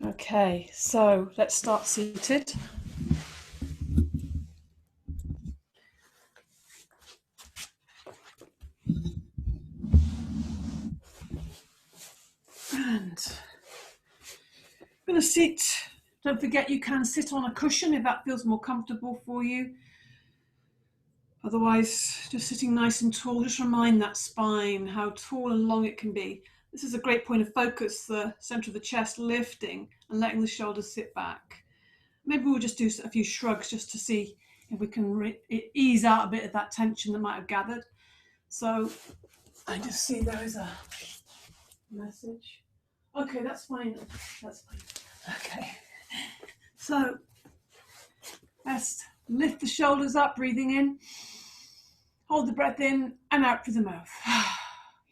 Okay, so let's start seated. And I'm going to sit. Don't forget you can sit on a cushion if that feels more comfortable for you. Otherwise, just sitting nice and tall, just remind that spine how tall and long it can be. This is a great point of focus, the center of the chest lifting and letting the shoulders sit back. Maybe we'll just do a few shrugs just to see if we can ease out a bit of that tension that might have gathered. So I just see there is a message. Okay, that's fine. That's fine. Okay. So let's lift the shoulders up, breathing in. Hold the breath in and out through the mouth.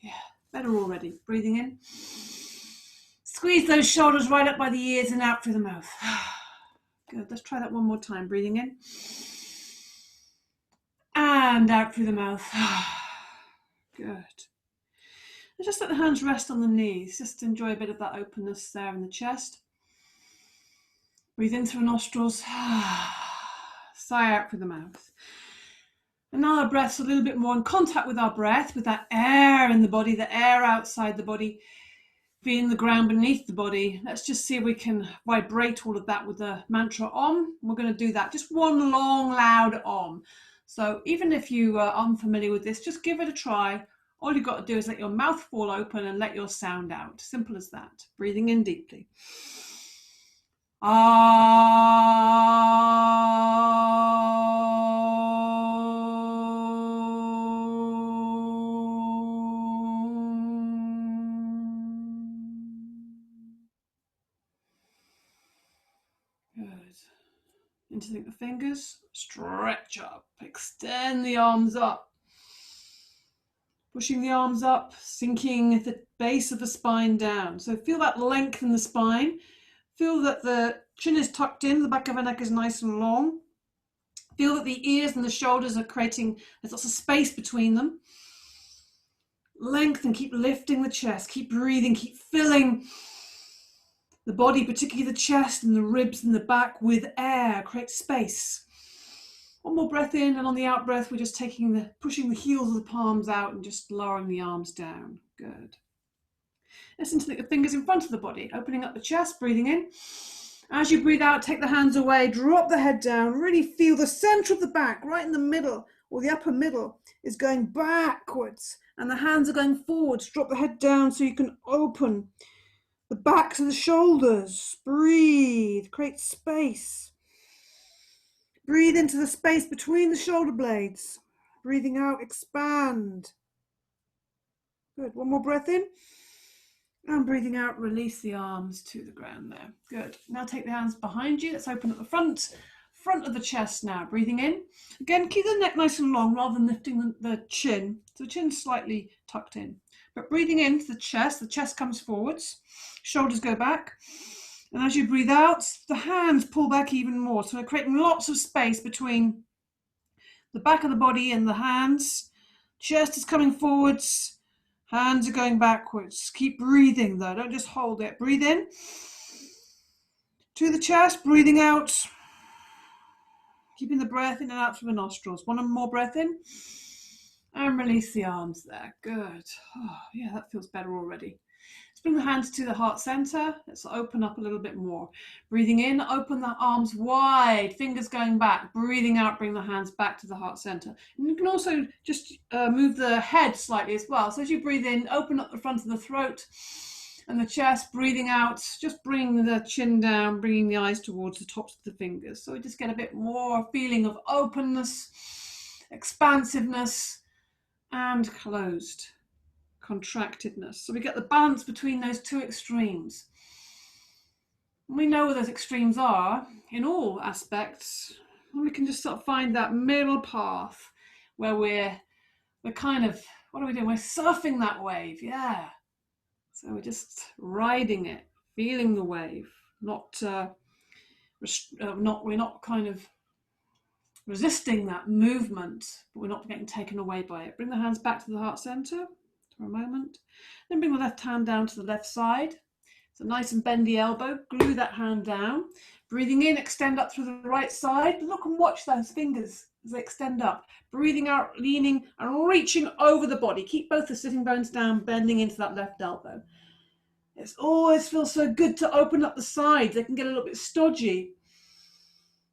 Yeah, better already. Breathing in. Squeeze those shoulders right up by the ears and out through the mouth. Good. Let's try that one more time. Breathing in. And out through the mouth. Good. And just let the hands rest on the knees. Just enjoy a bit of that openness there in the chest. Breathe in through the nostrils. Sigh out through the mouth. And now our breath's a little bit more in contact with our breath, with that air in the body, the air outside the body, feeling the ground beneath the body. Let's just see if we can vibrate all of that with the mantra Om. We're going to do that. Just one long, loud Om. So even if you are unfamiliar with this, just give it a try. All you've got to do is let your mouth fall open and let your sound out. Simple as that. Breathing in deeply. Good. Interlink the fingers, stretch up, extend the arms up. Pushing the arms up, sinking the base of the spine down. So feel that length in the spine. Feel that the chin is tucked in, the back of the neck is nice and long. Feel that the ears and the shoulders are creating, there's lots of space between them. Lengthen, keep lifting the chest, keep breathing, keep filling the body, particularly the chest and the ribs and the back, with air. Create space. One more breath in, and on the out breath, we're just pushing the heels of the palms out and just lowering the arms down. Good. Let's interlink the fingers in front of the body, opening up the chest, breathing in. As you breathe out, take the hands away, drop the head down, really feel the center of the back, right in the middle, or the upper middle, is going backwards, and the hands are going forwards. Drop the head down so you can open the backs of the shoulders. Breathe, create space. Breathe into the space between the shoulder blades. Breathing out, expand. Good. One more breath in. And breathing out, release the arms to the ground there. Good. Now take the hands behind you. Let's open up the front of the chest now. Breathing in. Again, keep the neck nice and long rather than lifting the chin. So the chin's slightly tucked in. But breathing into the chest comes forwards. Shoulders go back. And as you breathe out, the hands pull back even more. So we're creating lots of space between the back of the body and the hands. Chest is coming forwards. Hands are going backwards. Keep breathing though. Don't just hold it. Breathe in to the chest. Breathing out. Keeping the breath in and out through the nostrils. One more breath in. And release the arms there. Good. Oh, yeah, that feels better already. Let's bring the hands to the heart center. Let's open up a little bit more. Breathing in, open the arms wide, fingers going back. Breathing out, bring the hands back to the heart center. And you can also just move the head slightly as well. So as you breathe in, open up the front of the throat and the chest. Breathing out, just bring the chin down, bringing the eyes towards the tops of the fingers. So we just get a bit more feeling of openness, expansiveness, and closed. Contractedness. So we get the balance between those two extremes. We know where those extremes are in all aspects, and we can just sort of find that middle path where we're kind of, what are we doing? We're surfing that wave, yeah. So we're just riding it, feeling the wave, we're not kind of resisting that movement, but we're not getting taken away by it. Bring the hands back to the heart center for a moment. Then bring the left hand down to the left side. So nice and bendy elbow, glue that hand down. Breathing in, extend up through the right side. Look and watch those fingers as they extend up. Breathing out, leaning and reaching over the body. Keep both the sitting bones down, bending into that left elbow. It always feels so good to open up the sides. They can get a little bit stodgy.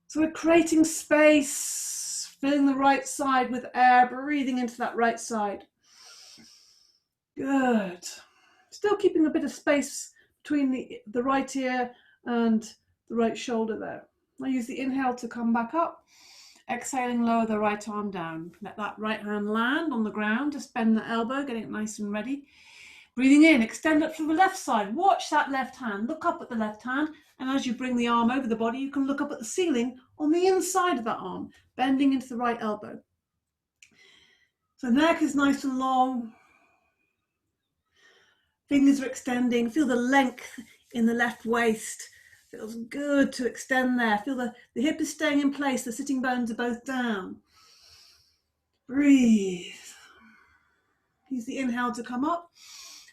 So we're creating space, filling the right side with air, breathing into that right side. Good. Still keeping a bit of space between the right ear and the right shoulder there. I use the inhale to come back up. Exhaling, lower the right arm down. Let that right hand land on the ground. Just bend the elbow, getting it nice and ready. Breathing in, extend up to the left side. Watch that left hand. Look up at the left hand. And as you bring the arm over the body, you can look up at the ceiling on the inside of that arm, bending into the right elbow. So neck is nice and long. Fingers are extending. Feel the length in the left waist. Feels good to extend there. Feel the hip is staying in place. The sitting bones are both down. Breathe. Use the inhale to come up.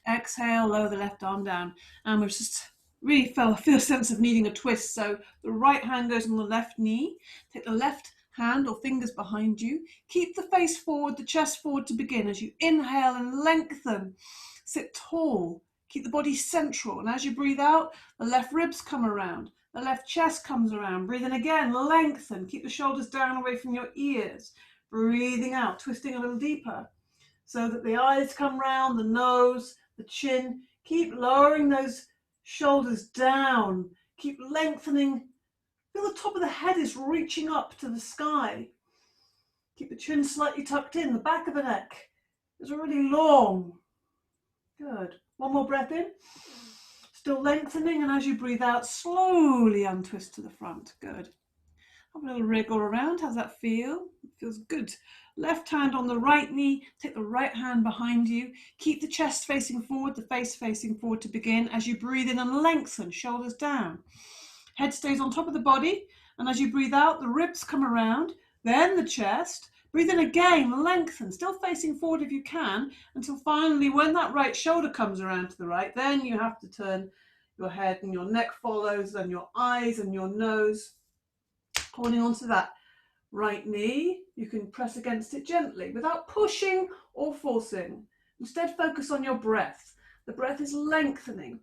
Exhale, lower the left arm down. And we've just really feel a sense of needing a twist. So the right hand goes on the left knee. Take the left hand or fingers behind you. Keep the face forward, the chest forward to begin. As you inhale and lengthen, sit tall. Keep the body central. And as you breathe out, the left ribs come around. The left chest comes around. Breathe in again, lengthen. Keep the shoulders down away from your ears. Breathing out, twisting a little deeper. So that the eyes come round, the nose, the chin. Keep lowering those shoulders down. Keep lengthening. Feel the top of the head is reaching up to the sky. Keep the chin slightly tucked in. The back of the neck is really long. Good. One more breath in. Still lengthening, and as you breathe out, slowly untwist to the front. Good. Have a little wriggle around. How's that feel? It feels good. Left hand on the right knee. Take the right hand behind you. Keep the chest facing forward, the face facing forward to begin. As you breathe in and lengthen, shoulders down. Head stays on top of the body. And as you breathe out, the ribs come around. Then the chest. Breathe in again, lengthen, still facing forward if you can, until finally when that right shoulder comes around to the right, then you have to turn your head and your neck follows and your eyes and your nose. Holding onto that right knee, you can press against it gently without pushing or forcing. Instead, focus on your breath. The breath is lengthening.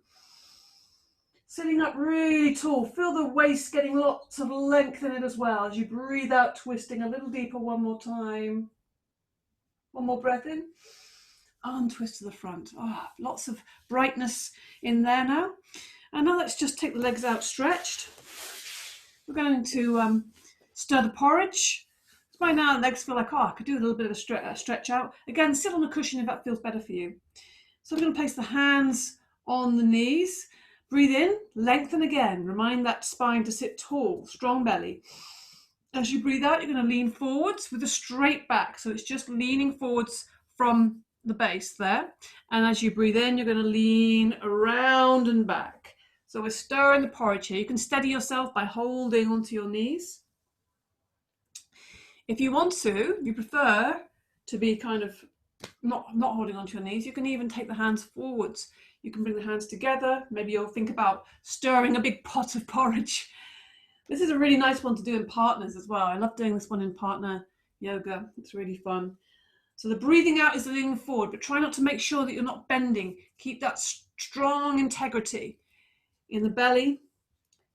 Sitting up really tall, feel the waist getting lots of length in it as well. As you breathe out, twisting a little deeper one more time. One more breath in. Untwist to the front. Oh, lots of brightness in there now. And now let's just take the legs out stretched. We're going to stir the porridge. By now the legs feel like, I could do a little bit of a stretch out. Again, sit on a cushion if that feels better for you. So I'm going to place the hands on the knees. Breathe in, lengthen again. Remind that spine to sit tall, strong belly. As you breathe out, you're going to lean forwards with a straight back. So it's just leaning forwards from the base there. And as you breathe in, you're going to lean around and back. So we're stirring the porridge here. You can steady yourself by holding onto your knees. If you want to, you prefer to be kind of not holding onto your knees, you can even take the hands forwards. You can bring the hands together. Maybe you'll think about stirring a big pot of porridge. This is a really nice one to do in partners as well. I love doing this one in partner yoga. It's really fun. So the breathing out is the leaning forward, but try not to make sure that you're not bending. Keep that strong integrity in the belly.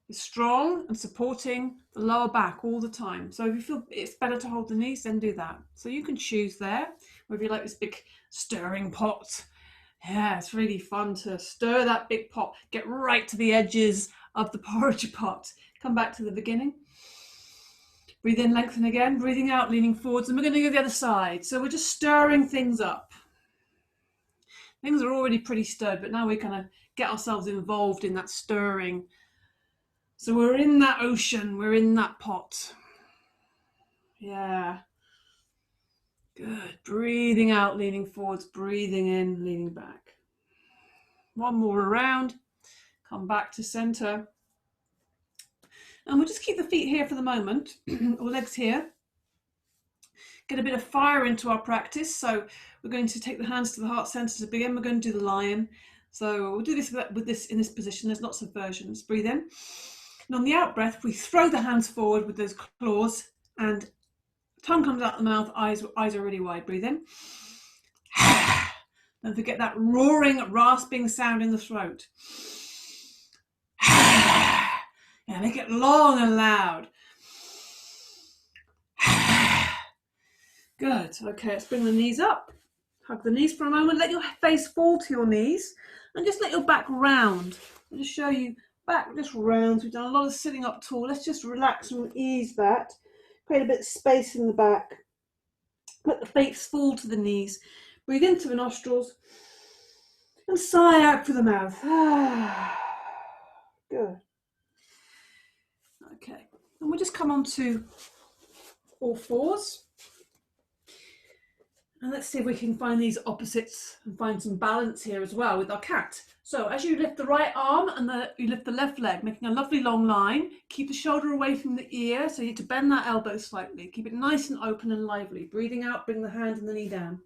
Is strong and supporting the lower back all the time. So if you feel it's better to hold the knees, then do that. So you can choose there, whether you like this big stirring pot. Yeah, it's really fun to stir that big pot, get right to the edges of the porridge pot. Come back to the beginning. Breathe in, lengthen again, breathing out, leaning forwards, and we're going to go the other side. So we're just stirring things up. Things are already pretty stirred, but now we kind of get ourselves involved in that stirring. So we're in that ocean, we're in that pot. Yeah. Good. Breathing out, leaning forwards, breathing in, leaning back. One more around. Come back to center. And we'll just keep the feet here for the moment, or legs here. Get a bit of fire into our practice. So we're going to take the hands to the heart center to begin. We're going to do the lion. So we'll do this in this position. There's lots of versions. Breathe in. And on the out breath, we throw the hands forward with those claws, and tongue comes out the mouth, eyes are really wide. Breathe in. Don't forget that roaring, rasping sound in the throat. Yeah, make it long and loud. Good. Okay, let's bring the knees up. Hug the knees for a moment. Let your face fall to your knees and just let your back round. I'll just show you back just round. We've done a lot of sitting up tall. Let's just relax and ease that. Create a bit of space in the back. Let the face fall to the knees. Breathe into the nostrils and sigh out through the mouth. Good. Okay, and we'll just come on to all fours. And let's see if we can find these opposites and find some balance here as well with our cat. So as you lift the right arm and you lift the left leg, making a lovely long line, keep the shoulder away from the ear, so you need to bend that elbow slightly. Keep it nice and open and lively. Breathing out, bring the hand and the knee down.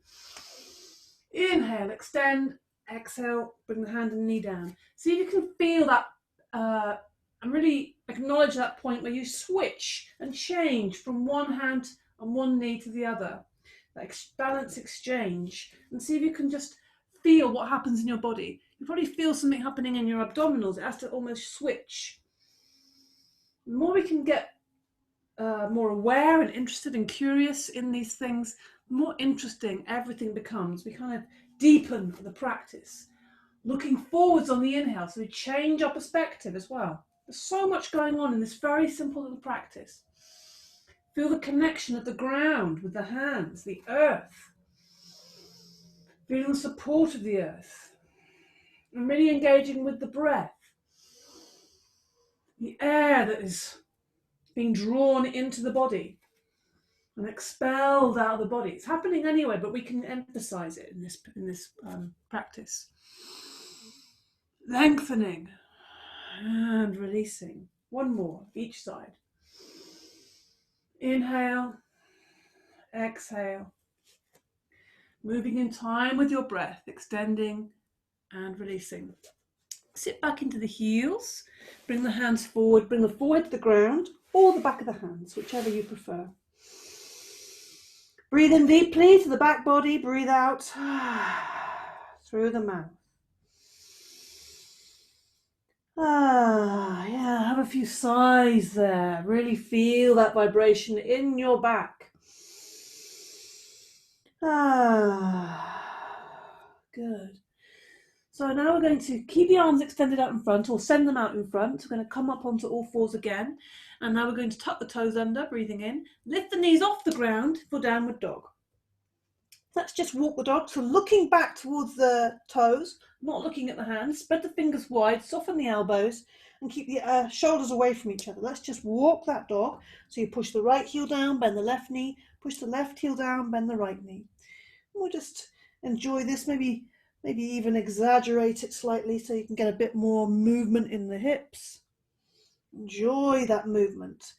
Inhale, extend, exhale, bring the hand and the knee down. See if you can feel that and really acknowledge that point where you switch and change from one hand and one knee to the other. That balance exchange, and see if you can just feel what happens in your body. You probably feel something happening in your abdominals. It has to almost switch. The more we can get more aware and interested and curious in these things, the more interesting everything becomes. We kind of deepen the practice. Looking forwards on the inhale, so we change our perspective as well. There's so much going on in this very simple little practice. Feel the connection of the ground with the hands, the earth. Feeling the support of the earth. And really engaging with the breath. The air that is being drawn into the body and expelled out of the body. It's happening anyway, but we can emphasize it in this practice. Lengthening and releasing. One more, each side. Inhale, exhale. Moving in time with your breath, extending and releasing. Sit back into the heels. Bring the hands forward. Bring the forehead to the ground or the back of the hands, whichever you prefer. Breathe in deeply to the back body. Breathe out through the mouth. Yeah, have a few sighs there. Really feel that vibration in your back. Good. So now we're going to keep the arms extended out in front, or send them out in front. We're going to come up onto all fours again. And now we're going to tuck the toes under, breathing in. Lift the knees off the ground for downward dog. Let's just walk the dog. So looking back towards the toes, not looking at the hands. Spread the fingers wide, soften the elbows, and keep the shoulders away from each other. Let's just walk that dog. So you push the right heel down, bend the left knee, push the left heel down, bend the right knee. And we'll just enjoy this, maybe even exaggerate it slightly so you can get a bit more movement in the hips. Enjoy that movement.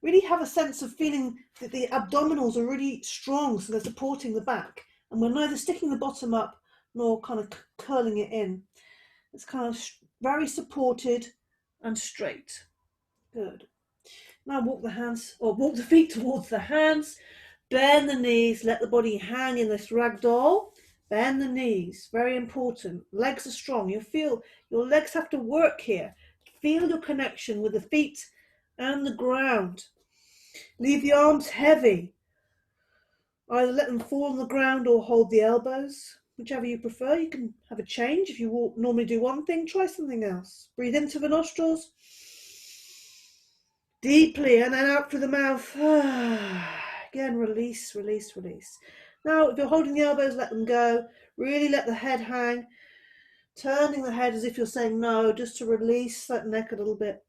Really have a sense of feeling that the abdominals are really strong, so they're supporting the back. And we're neither sticking the bottom up nor kind of curling it in. It's kind of very supported and straight. Good. Now walk the feet towards the hands. Bend the knees, let the body hang in this ragdoll. Bend the knees, very important. Legs are strong. You feel your legs have to work here. Feel your connection with the feet and the ground. Leave the arms heavy. Either let them fall on the ground or hold the elbows. Whichever you prefer. You can have a change. If you normally do one thing, try something else. Breathe into the nostrils. Deeply, and then out through the mouth. Again, release, release, release. Now, if you're holding the elbows, let them go. Really let the head hang. Turning the head as if you're saying no, just to release that neck a little bit.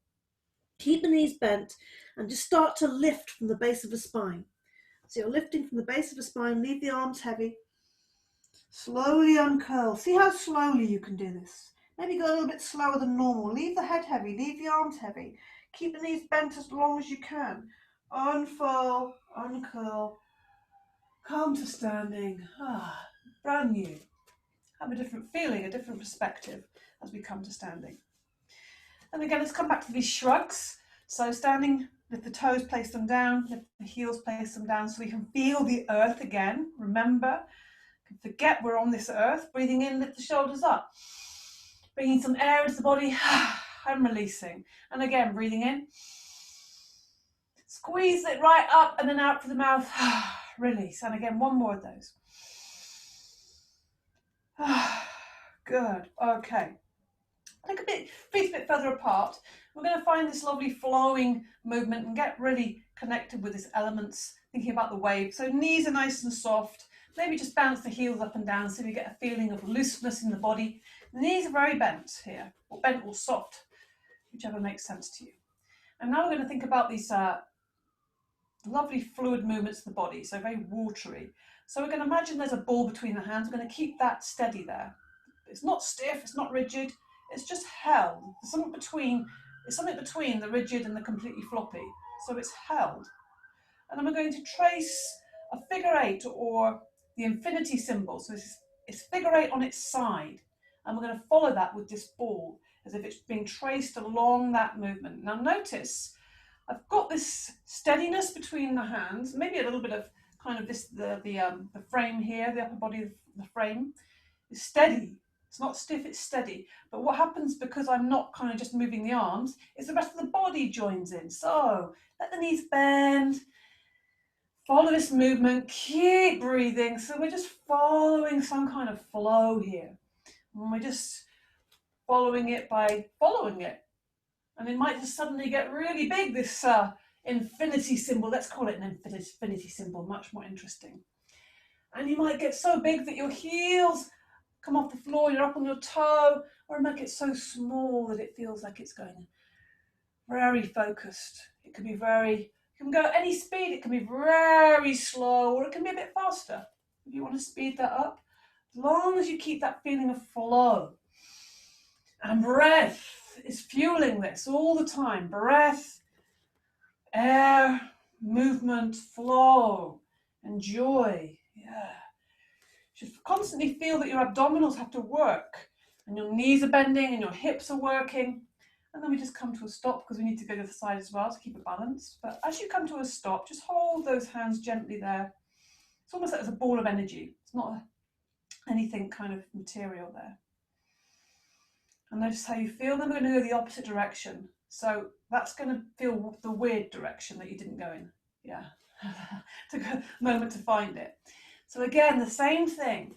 Keep the knees bent and just start to lift from the base of the spine. So you're lifting from the base of the spine, leave the arms heavy. Slowly uncurl. See how slowly you can do this. Maybe go a little bit slower than normal. Leave the head heavy, leave the arms heavy. Keep the knees bent as long as you can. Unfurl, uncurl. Come to standing. Brand new. have a different feeling, a different perspective as we come to standing. And again, let's come back to these shrugs. So standing, lift the toes, place them down, lift the heels, place them down so we can feel the earth again. Remember, forget we're on this earth. Breathing in, lift the shoulders up. Bringing some air into the body and releasing. And again, breathing in. Squeeze it right up and then out through the mouth. Release. And again, one more of those. Good. Okay. Take feet a bit further apart. We're going to find this lovely flowing movement and get really connected with these elements, thinking about the wave. So knees are nice and soft. Maybe just bounce the heels up and down so you get a feeling of looseness in the body. The knees are very bent here, or bent or soft, whichever makes sense to you. And now we're going to think about these lovely fluid movements of the body, so very watery. So we're going to imagine there's a ball between the hands. We're going to keep that steady there. It's not stiff, it's not rigid, it's just held. There's something between the rigid and the completely floppy. So it's held. And then we're going to trace a figure eight or the infinity symbol. So it's figure eight on its side. And we're going to follow that with this ball as if it's being traced along that movement. Now notice, I've got this steadiness between the hands, maybe a little bit of kind of this, the frame here, the upper body of the frame is steady. It's not stiff, it's steady. But what happens because I'm not kind of just moving the arms is the rest of the body joins in. So let the knees bend. Follow this movement, keep breathing. So we're just following some kind of flow here. And we're just following it by following it. And it might just suddenly get really big, this infinity symbol. Let's call it an infinity symbol, much more interesting. And you might get so big that your heels come off the floor, you're up on your toe, or it might get so small that it feels like it's going very focused. It can go any speed, it can be very slow, or it can be a bit faster. If you want to speed that up, as long as you keep that feeling of flow. And breath is fueling this all the time. Breath, air, movement, flow, and joy. Yeah. You should constantly feel that your abdominals have to work, and your knees are bending, and your hips are working. And then we just come to a stop because we need to go to the side as well to keep it balanced. But as you come to a stop, just hold those hands gently there. It's almost like there's a ball of energy. It's not anything kind of material there. And notice how you feel. Then we're going to go the opposite direction. So that's going to feel the weird direction that you didn't go in. Yeah. Took a moment to find it. So again, the same thing.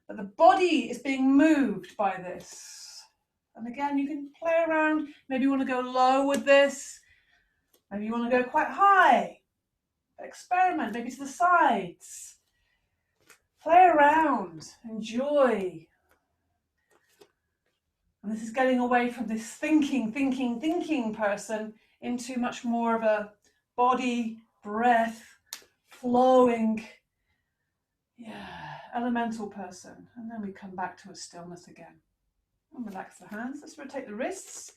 But the body is being moved by this. And again, you can play around. Maybe you want to go low with this. Maybe you want to go quite high. Experiment, maybe to the sides. Play around. Enjoy. And this is getting away from this thinking person into much more of a body, breath, flowing, elemental person. And then we come back to a stillness again. And relax the hands. Let's rotate the wrists.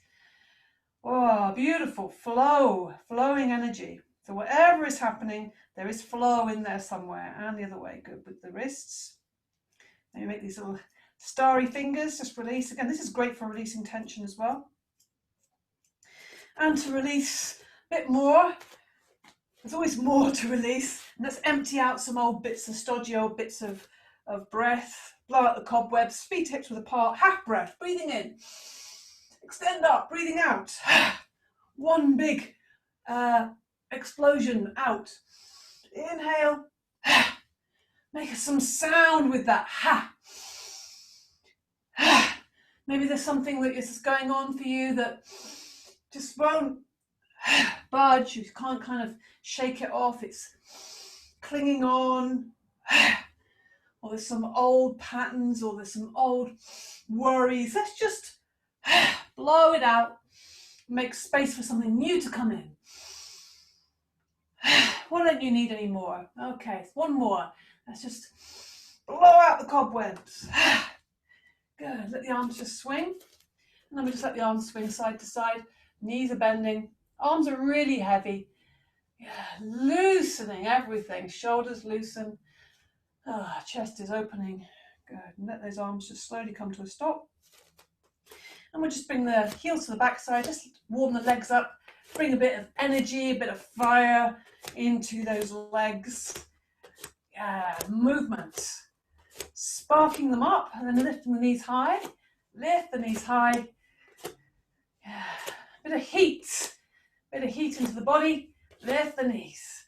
Oh, beautiful. Flow, flowing energy. So whatever is happening, there is flow in there somewhere. And the other way. Good with the wrists. Maybe make these little starry fingers. Just release. Again, this is great for releasing tension as well. And to release a bit more. There's always more to release. And let's empty out some old bits of stodgy old bits of breath. Blow out the cobwebs. Feet hips width apart. Half breath. Breathing in. Extend up. Breathing out. One big explosion out. Inhale. Make some sound with that. Maybe there's something that is going on for you that just won't budge. You can't kind of shake it off. It's clinging on. Or there's some old patterns, or there's some old worries. Let's just blow it out. Make space for something new to come in. What don't you need anymore? Okay, one more. Let's just blow out the cobwebs. Good. Let the arms just swing. And then we just let the arms swing side to side. Knees are bending. Arms are really heavy. Yeah, loosening everything. Shoulders loosen. Chest is opening. Good. And let those arms just slowly come to a stop. And we'll just bring the heels to the back side, just warm the legs up, bring a bit of energy, a bit of fire into those legs. Yeah, movement. Sparking them up and then lifting the knees high. Lift the knees high. Yeah. Bit of heat into the body. Lift the knees.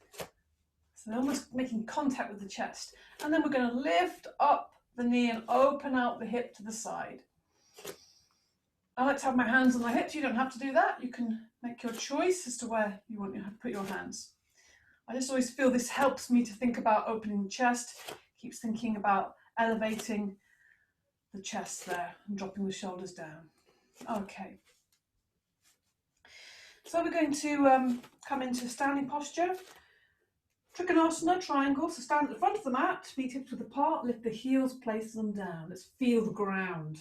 So almost making contact with the chest. And then we're going to lift up the knee and open out the hip to the side. I like to have my hands on my hips. You don't have to do that. You can make your choice as to where you want to put your hands. I just always feel this helps me to think about opening the chest, keeps thinking about elevating the chest there and dropping the shoulders down. Okay. So we're going to come into standing posture. Trikonasana, triangle. So stand at the front of the mat, feet hips width apart, lift the heels, place them down. Let's feel the ground.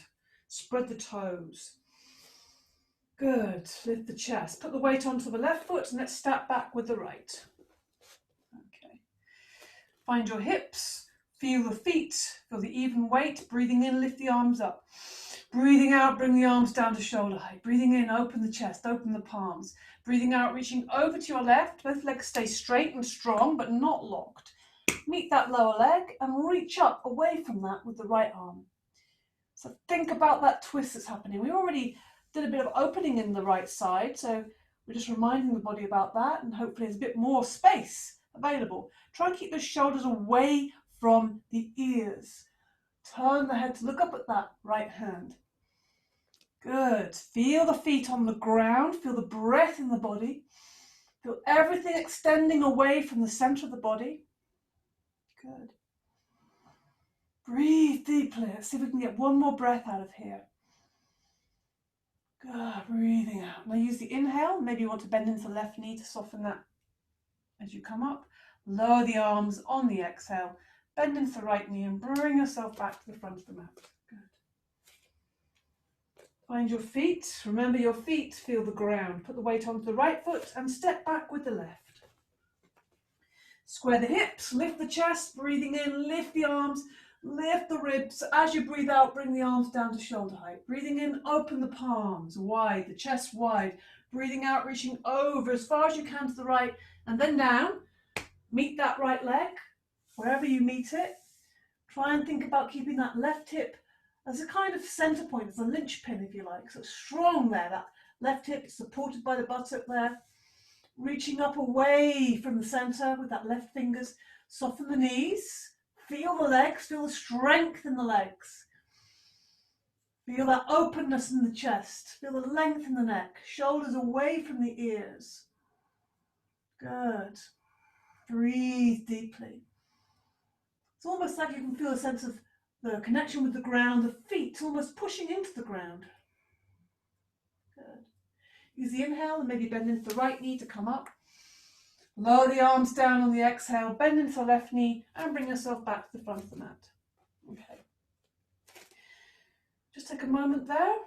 Spread the toes. Good. Lift the chest. Put the weight onto the left foot and let's step back with the right. Okay. Find your hips. Feel the feet. Feel the even weight. Breathing in, lift the arms up. Breathing out, bring the arms down to shoulder height. Breathing in, open the chest, open the palms. Breathing out, reaching over to your left. Both legs stay straight and strong, but not locked. Meet that lower leg and reach up away from that with the right arm. So think about that twist that's happening. We already did a bit of opening in the right side, so we're just reminding the body about that, and hopefully there's a bit more space available. Try and keep the shoulders away from the ears. Turn the head to look up at that right hand. Good. Feel the feet on the ground. Feel the breath in the body. Feel everything extending away from the center of the body. Good. Breathe deeply. Let's see if we can get one more breath out of here. Good. Breathing out. Now use the inhale. Maybe you want to bend into the left knee to soften that as you come up. Lower the arms on the exhale. Bend into the right knee and bring yourself back to the front of the mat. Good. Find your feet. Remember your feet. Feel the ground. Put the weight onto the right foot and step back with the left. Square the hips. Lift the chest. Breathing in. Lift the arms. Lift the ribs. As you breathe out, bring the arms down to shoulder height. Breathing in, open the palms wide, the chest wide. Breathing out, reaching over as far as you can to the right and then down. Meet that right leg, wherever you meet it. Try and think about keeping that left hip as a kind of center point, as a linchpin if you like. So strong there, that left hip supported by the buttock there. Reaching up away from the center with that left fingers. Soften the knees. Feel the legs, feel the strength in the legs. Feel that openness in the chest. Feel the length in the neck. Shoulders away from the ears. Good. Breathe deeply. It's almost like you can feel a sense of the connection with the ground, the feet almost pushing into the ground. Good. Use the inhale and maybe bend into the right knee to come up. Lower the arms down on the exhale, bend into the left knee and bring yourself back to the front of the mat. Okay. Just take a moment there.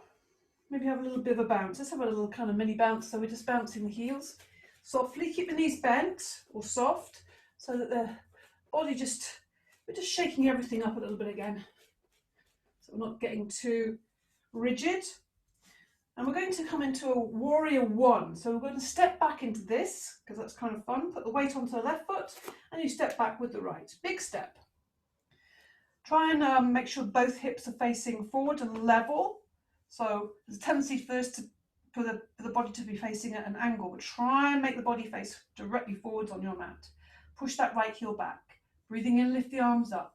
Maybe have a little bit of a bounce. Let's have a little kind of mini bounce. So we're just bouncing the heels. Softly keep the knees bent or soft so that the body we're just shaking everything up a little bit again. So we're not getting too rigid. And we're going to come into a warrior one. So we're going to step back into this, because that's kind of fun. Put the weight onto the left foot, and you step back with the right. Big step. Try and make sure both hips are facing forward and level. So there's a tendency first for the body to be facing at an angle, but try and make the body face directly forwards on your mat. Push that right heel back. Breathing in, lift the arms up.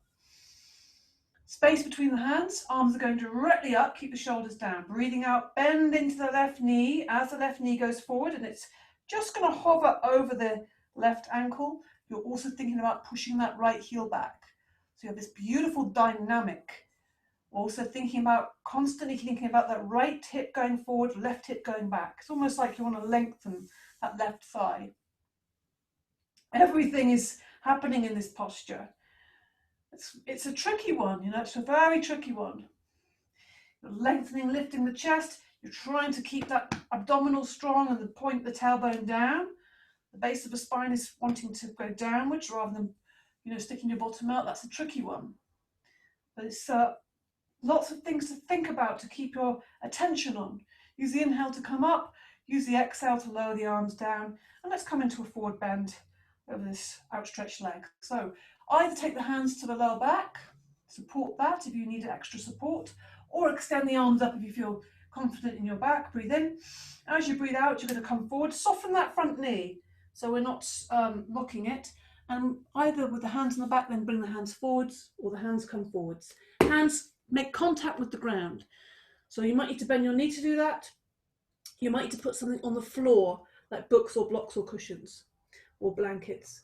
Space between the hands, arms are going directly up, keep the shoulders down. Breathing out, bend into the left knee as the left knee goes forward, and it's just going to hover over the left ankle. You're also thinking about pushing that right heel back. So you have this beautiful dynamic. Also constantly thinking about that right hip going forward, left hip going back. It's almost like you want to lengthen that left thigh. Everything is happening in this posture. It's a tricky one, it's a very tricky one. You're lengthening, lifting the chest. You're trying to keep that abdominal strong and point the tailbone down. The base of the spine is wanting to go downwards rather than, sticking your bottom out. That's a tricky one. but it's lots of things to think about, to keep your attention on. Use the inhale to come up, use the exhale to lower the arms down, and let's come into a forward bend over this outstretched leg. So either take the hands to the lower back, support that if you need extra support, or extend the arms up if you feel confident in your back. Breathe in. As you breathe out, you're going to come forward, soften that front knee so we're not locking it, and either with the hands on the back, then bring the hands forwards, or the hands come forwards. Hands make contact with the ground. So you might need to bend your knee to do that. You might need to put something on the floor, like books or blocks or cushions or blankets.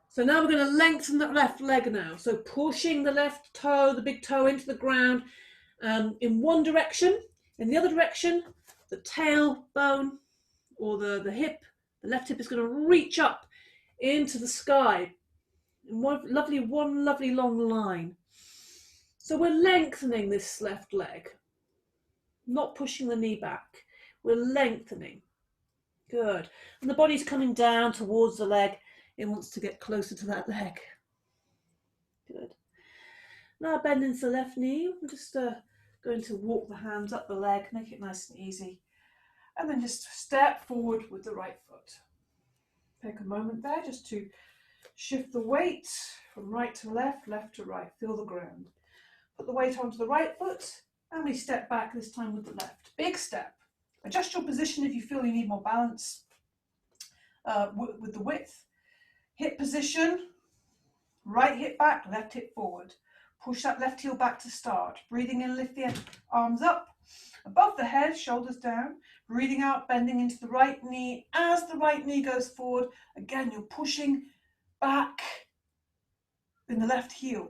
So now we're going to lengthen the left leg now. So pushing the left toe, the big toe into the ground in one direction. In the other direction, the tailbone or the hip, the left hip is going to reach up into the sky in one lovely long line. So we're lengthening this left leg, not pushing the knee back. We're lengthening. Good. And the body's coming down towards the leg. It wants to get closer to that leg. Good. Now bend into the left knee. I'm just going to walk the hands up the leg, make it nice and easy. And then just step forward with the right foot. Take a moment there just to shift the weight from right to left, left to right. Feel the ground. Put the weight onto the right foot, and we step back this time with the left. Big step. Adjust your position if you feel you need more balance with the width. Hip position, right hip back, left hip forward. Push that left heel back to start. Breathing in, lift the arms up. Above the head, shoulders down. Breathing out, bending into the right knee. As the right knee goes forward, again, you're pushing back in the left heel.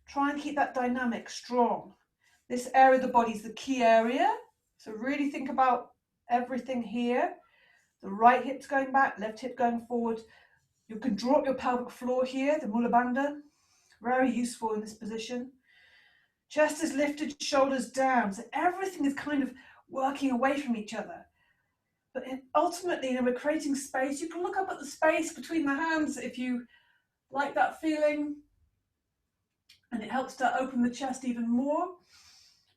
Try and keep that dynamic strong. This area of the body is the key area. So really think about everything here. The right hip's going back, left hip going forward. You can drop your pelvic floor here, the Mula Bandha. Very useful in this position. Chest is lifted, shoulders down. So everything is kind of working away from each other. But ultimately, we're creating space. You can look up at the space between the hands if you like that feeling. And it helps to open the chest even more.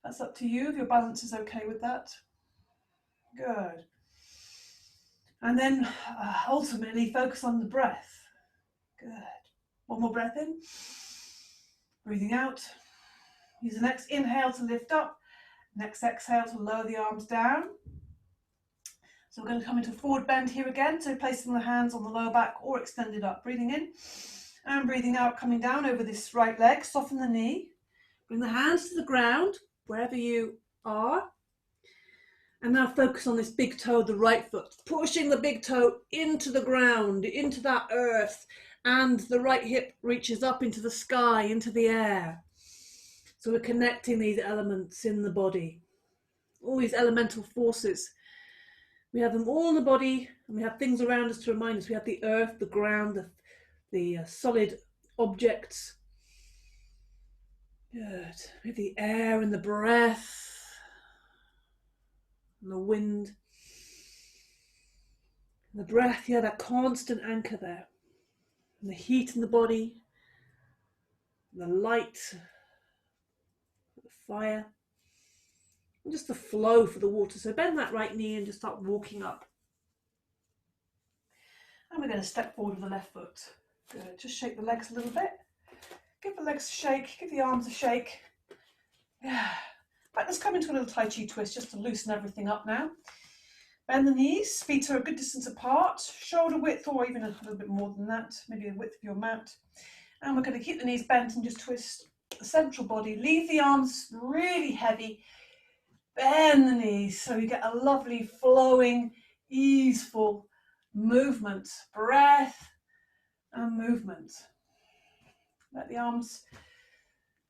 That's up to you if your balance is okay with that. Good. And then ultimately focus on the breath. Good. One more breath in. Breathing out. Use the next inhale to lift up. Next exhale to lower the arms down. So we're going to come into forward bend here again. So placing the hands on the lower back or extended up. Breathing in and breathing out, coming down over this right leg. Soften the knee. Bring the hands to the ground, wherever you are. And now focus on this big toe, the right foot. Pushing the big toe into the ground, into that earth. And the right hip reaches up into the sky, into the air. So we're connecting these elements in the body. All these elemental forces. We have them all in the body, and we have things around us to remind us. We have the earth, the ground, the solid objects. Good. We have the air and the breath, and the wind. And the breath, yeah, that constant anchor there. And the heat in the body, the light, the fire. And just the flow for the water. So bend that right knee and just start walking up. And we're going to step forward with the left foot. Good. Just shake the legs a little bit. Give the legs a shake. Give the arms a shake. Yeah. Right, let's come into a little Tai Chi twist just to loosen everything up now. Bend the knees. Feet are a good distance apart. Shoulder width or even a little bit more than that. Maybe the width of your mat. And we're going to keep the knees bent and just twist the central body. Leave the arms really heavy. Bend the knees so you get a lovely flowing, easeful movement. Breath and movement. Let the arms,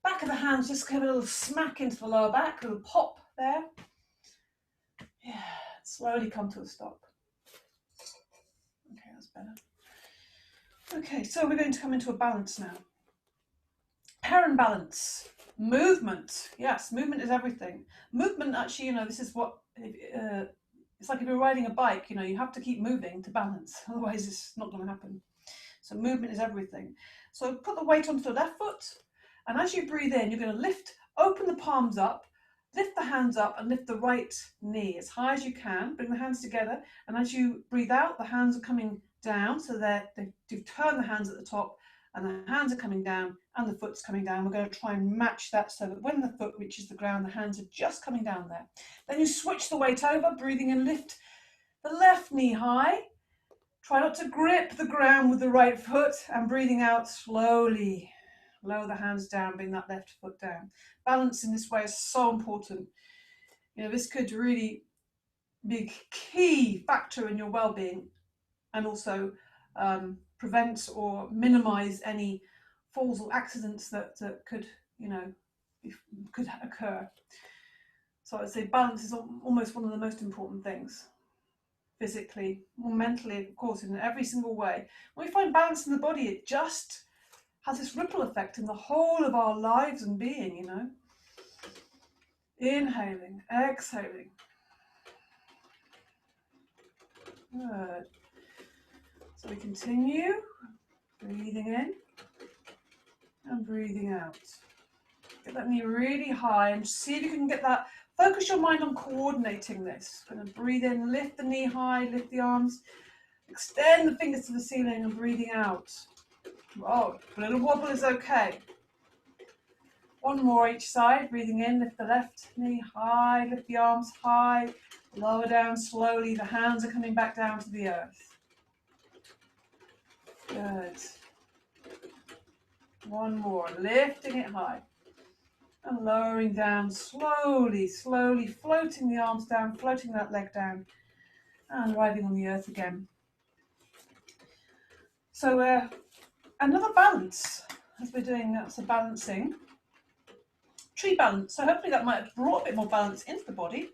back of the hands, just give a little smack into the lower back, a little pop there. Yeah, slowly come to a stop. Okay, that's better. Okay, so we're going to come into a balance now. Parent balance. Movement. Yes, movement is everything. Movement, actually, this is what, it's like if you're riding a bike, you have to keep moving to balance. Otherwise, it's not going to happen. So movement is everything. So put the weight onto the left foot And as you breathe in, you're going to open the palms up, lift the hands up and lift the right knee as high as you can. Bring the hands together. And as you breathe out, the hands are coming down. So you've turned the hands at the top and the hands are coming down and the foot's coming down. We're going to try and match that so that when the foot reaches the ground, the hands are just coming down there. Then you switch the weight over, breathing in, lift the left knee high. Try not to grip the ground with the right foot, and breathing out slowly. Lower the hands down, bring that left foot down. Balance in this way is so important. You know, this could really be a key factor in your well-being, and also prevent or minimize any falls or accidents that could, you know, could occur. So I'd say balance is almost one of the most important things. Physically or mentally, of course, in every single way. When we find balance in the body, it just has this ripple effect in the whole of our lives and being, you know. Inhaling, exhaling. Good. So we continue, breathing in and breathing out. Get that knee really high and see if you can get that. Focus your mind on coordinating this. Going to breathe in, lift the knee high, lift the arms, extend the fingers to the ceiling and breathing out. Oh, a little wobble is okay. One more each side, breathing in, lift the left knee high, lift the arms high, lower down slowly, the hands are coming back down to the earth. Good. One more, lifting it high. And lowering down slowly, slowly, floating the arms down, floating that leg down, and arriving on the earth again. So another balance, as we're doing some balancing, tree balance. So hopefully that might have brought a bit more balance into the body.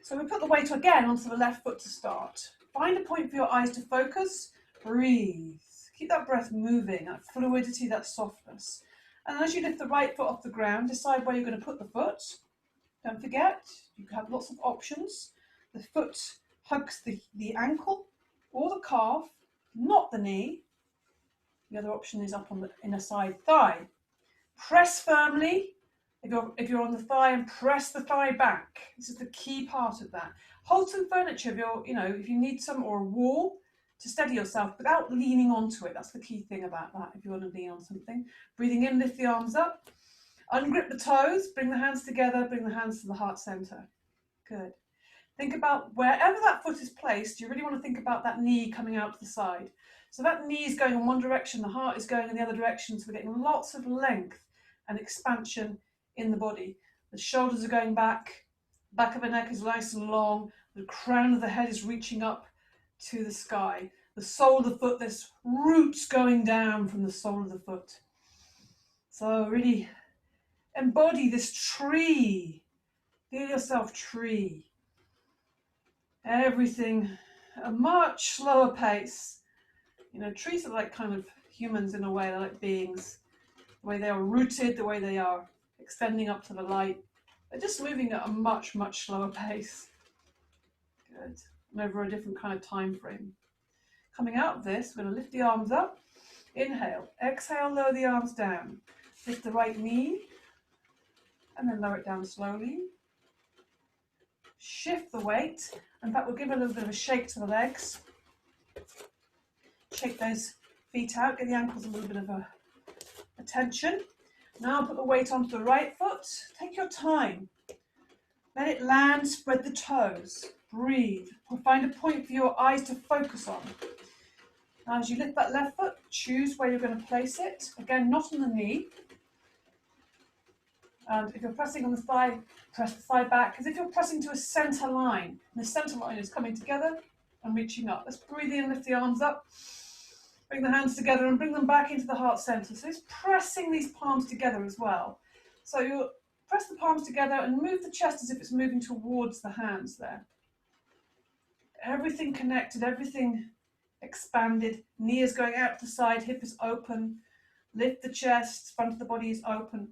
So we put the weight again onto the left foot to start. Find a point for your eyes to focus, breathe. Keep that breath moving, that fluidity, that softness. And as you lift the right foot off the ground, decide where you're going to put the foot. Don't forget, you have lots of options. The foot hugs the ankle or the calf, not the knee. The other option is up on the inner side thigh. Press firmly if you're on the thigh, and press the thigh back. This is the key part of that. Hold some furniture if you need some, or a wall, to steady yourself without leaning onto it. That's the key thing about that, if you want to lean on something. Breathing in, lift the arms up. Ungrip the toes, bring the hands together, bring the hands to the heart center. Good. Think about wherever that foot is placed, you really want to think about that knee coming out to the side. So that knee is going in one direction, the heart is going in the other direction, so we're getting lots of length and expansion in the body. The shoulders are going back of the neck is nice and long, the crown of the head is reaching up to the sky. The sole of the foot, there's roots going down from the sole of the foot. So really embody this tree. Feel yourself tree. Everything at a much slower pace. You know, trees are like kind of humans in a way, they're like beings. The way they are rooted, the way they are extending up to the light. They're just moving at a much, much slower pace. Good. And over a different kind of time frame. Coming out of this, we're going to lift the arms up. Inhale. Exhale, lower the arms down. Lift the right knee. And then lower it down slowly. Shift the weight. In fact, we'll give a little bit of a shake to the legs. Shake those feet out. Get the ankles a little bit of a tension. Now put the weight onto the right foot. Take your time. Let it land. Spread the toes. Breathe. Find a point for your eyes to focus on. Now as you lift that left foot, choose where you're going to place it. Again, not on the knee. And if you're pressing on the thigh, press the thigh back, as if you're pressing to a center line. And the center line is coming together and reaching up. Let's breathe in, lift the arms up. Bring the hands together and bring them back into the heart center. So it's pressing these palms together as well. So you'll press the palms together and move the chest as if it's moving towards the hands there. Everything connected, everything expanded. Knee is going out to the side, hip is open. Lift the chest, front of the body is open.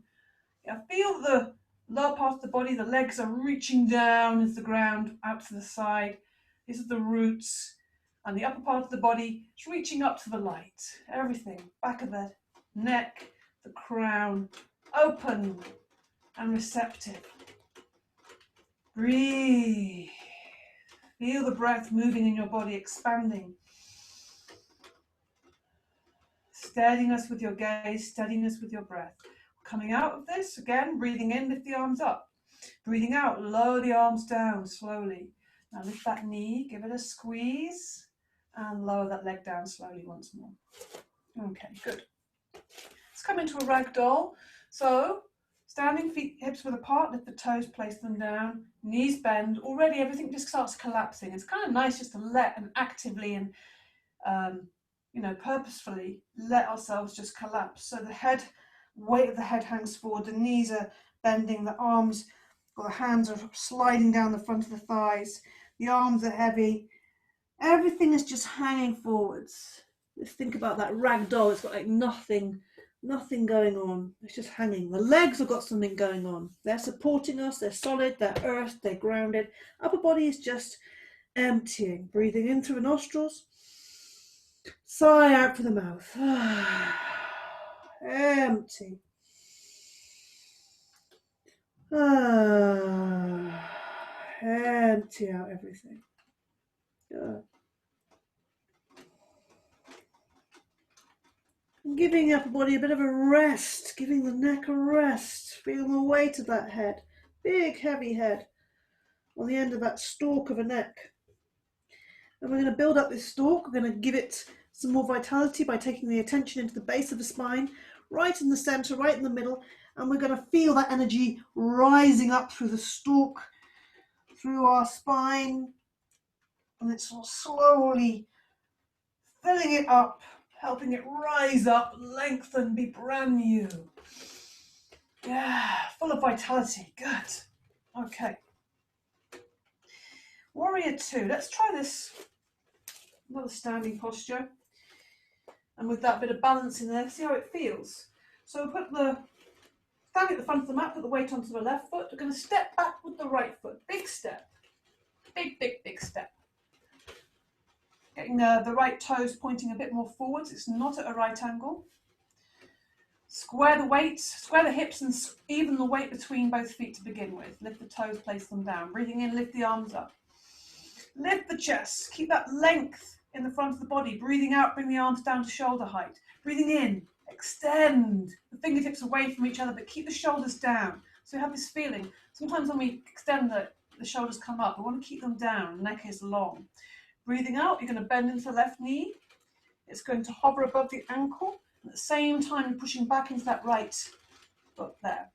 Yeah, feel the lower part of the body, the legs are reaching down into the ground, out to the side. These are the roots. And the upper part of the body is reaching up to the light. Everything, back of the neck, the crown, open and receptive. Breathe. Feel the breath moving in your body, expanding. Steadiness with your gaze, steadiness with your breath. Coming out of this, again, breathing in, lift the arms up. Breathing out, lower the arms down slowly. Now lift that knee, give it a squeeze, and lower that leg down slowly once more. Okay, good. Let's come into a ragdoll. So, standing feet, hips width apart, lift the toes, place them down, knees bend. Already everything just starts collapsing. It's kind of nice just to let and actively and purposefully let ourselves just collapse. So the head, weight of the head hangs forward, the knees are bending, the arms or the hands are sliding down the front of the thighs, the arms are heavy. Everything is just hanging forwards. Let's think about that rag doll. It's got like nothing going on. It's just hanging. The legs have got something going on. They're supporting us. They're solid. They're earthed. They're grounded. Upper body is just emptying. Breathing in through the nostrils. Sigh out through the mouth. Empty. Empty out everything. Giving upper body a bit of a rest, giving the neck a rest, feeling the weight of that head, big heavy head on the end of that stalk of a neck. And we're going to build up this stalk. We're going to give it some more vitality by taking the attention into the base of the spine, right in the center, right in the middle, and we're going to feel that energy rising up through the stalk, through our spine, and it's slowly filling it up, helping it rise up, lengthen, be brand new. Yeah, full of vitality. Good. Okay. Warrior 2. Let's try this. Another standing posture. And with that bit of balance in there, see how it feels. So we'll put the standing at the front of the mat, put the weight onto the left foot. We're going to step back with the right foot. Big step. Big step. Getting the right toes pointing a bit more forwards. It's not at a right angle. Square the weight, square the hips and even the weight between both feet to begin with. Lift the toes, place them down. Breathing in, lift the arms up. Lift the chest. Keep that length in the front of the body. Breathing out, bring the arms down to shoulder height. Breathing in, extend the fingertips away from each other, but keep the shoulders down. So you have this feeling. Sometimes when we extend the shoulders come up, we want to keep them down. The neck is long. Breathing out, you're going to bend into the left knee. It's going to hover above the ankle. At the same time, you're pushing back into that right foot there.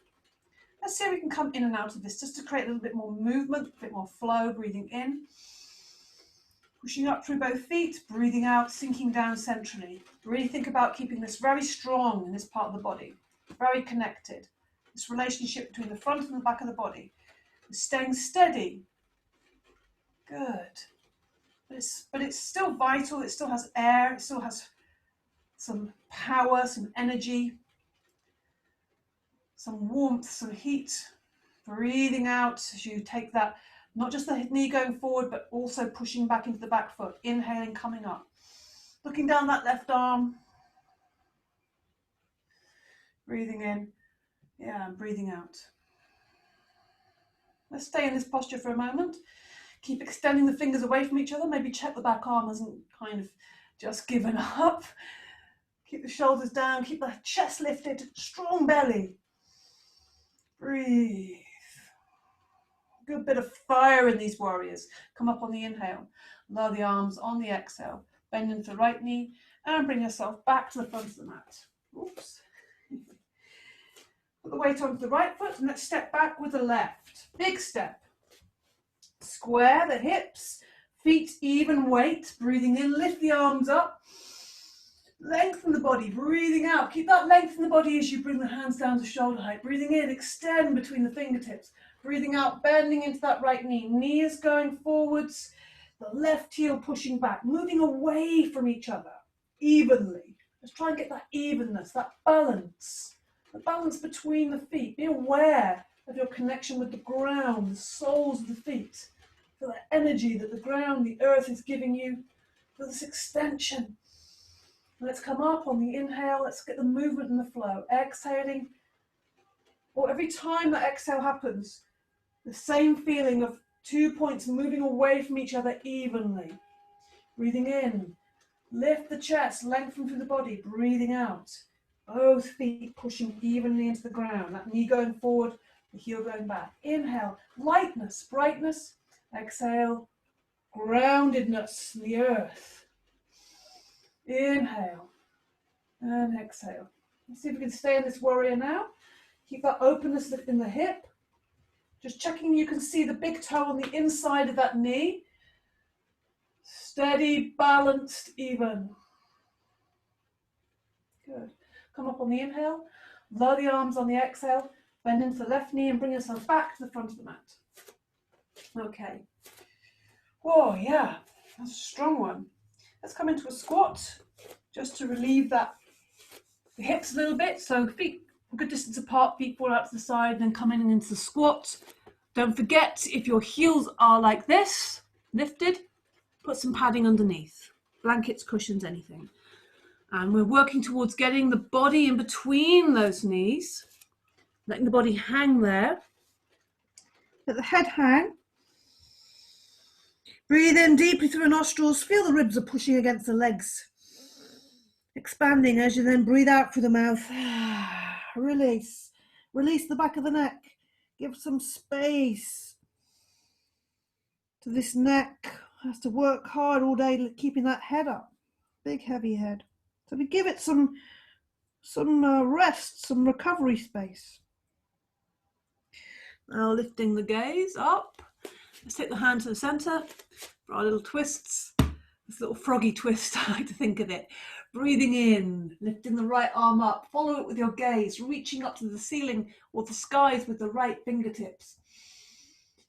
Let's see if we can come in and out of this, just to create a little bit more movement, a bit more flow. Breathing in. Pushing up through both feet, breathing out, sinking down centrally. Really think about keeping this very strong in this part of the body, very connected. This relationship between the front and the back of the body. Staying steady. Good. But it's still vital, it still has air, it still has some power, some energy, some warmth, some heat. Breathing out as you take that, not just the knee going forward, but also pushing back into the back foot. Inhaling, coming up. Looking down that left arm. Breathing in. Yeah, and breathing out. Let's stay in this posture for a moment. Keep extending the fingers away from each other. Maybe check the back arm hasn't kind of just given up. Keep the shoulders down. Keep the chest lifted. Strong belly. Breathe. Good bit of fire in these warriors. Come up on the inhale. Lower the arms on the exhale. Bend into the right knee and bring yourself back to the front of the mat. Oops. Put the weight onto the right foot and let's step back with the left. Big step. Square the hips, feet even weight. Breathing in, lift the arms up. Lengthen the body, breathing out. Keep that length in the body as you bring the hands down to shoulder height. Breathing in, extend between the fingertips. Breathing out, bending into that right knee. Knee is going forwards. The left heel pushing back, moving away from each other evenly. Let's try and get that evenness, that balance. The balance between the feet. Be aware of your connection with the ground, the soles of the feet. Feel the energy that the ground, the earth is giving you. Feel this extension. Let's come up on the inhale. Let's get the movement and the flow. Exhaling. Or every time that exhale happens, the same feeling of 2 points moving away from each other evenly. Breathing in. Lift the chest, lengthen through the body. Breathing out. Both feet pushing evenly into the ground. That knee going forward, the heel going back. Inhale. Lightness, brightness. Exhale. Groundedness in the earth. Inhale. And exhale. Let's see if we can stay in this warrior now. Keep that openness in the hip. Just checking you can see the big toe on the inside of that knee. Steady, balanced, even. Good. Come up on the inhale. Lower the arms on the exhale. Bend into the left knee and bring yourself back to the front of the mat. Okay. Whoa, yeah. That's a strong one. Let's come into a squat just to relieve the hips a little bit. So feet a good distance apart, feet fall out to the side, then coming into the squat. Don't forget, if your heels are like this, lifted, put some padding underneath. Blankets, cushions, anything. And we're working towards getting the body in between those knees, letting the body hang there. Let the head hang. Breathe in deeply through the nostrils. Feel the ribs are pushing against the legs. Expanding as you then breathe out through the mouth. Release. Release the back of the neck. Give some space to this neck. Has to work hard all day keeping that head up. Big heavy head. So we give it some rest, some recovery space. Now lifting the gaze up. Let's take the hand to the center for our little twists. This little froggy twist, I like to think of it. Breathing in, lifting the right arm up. Follow it with your gaze, reaching up to the ceiling or the skies with the right fingertips.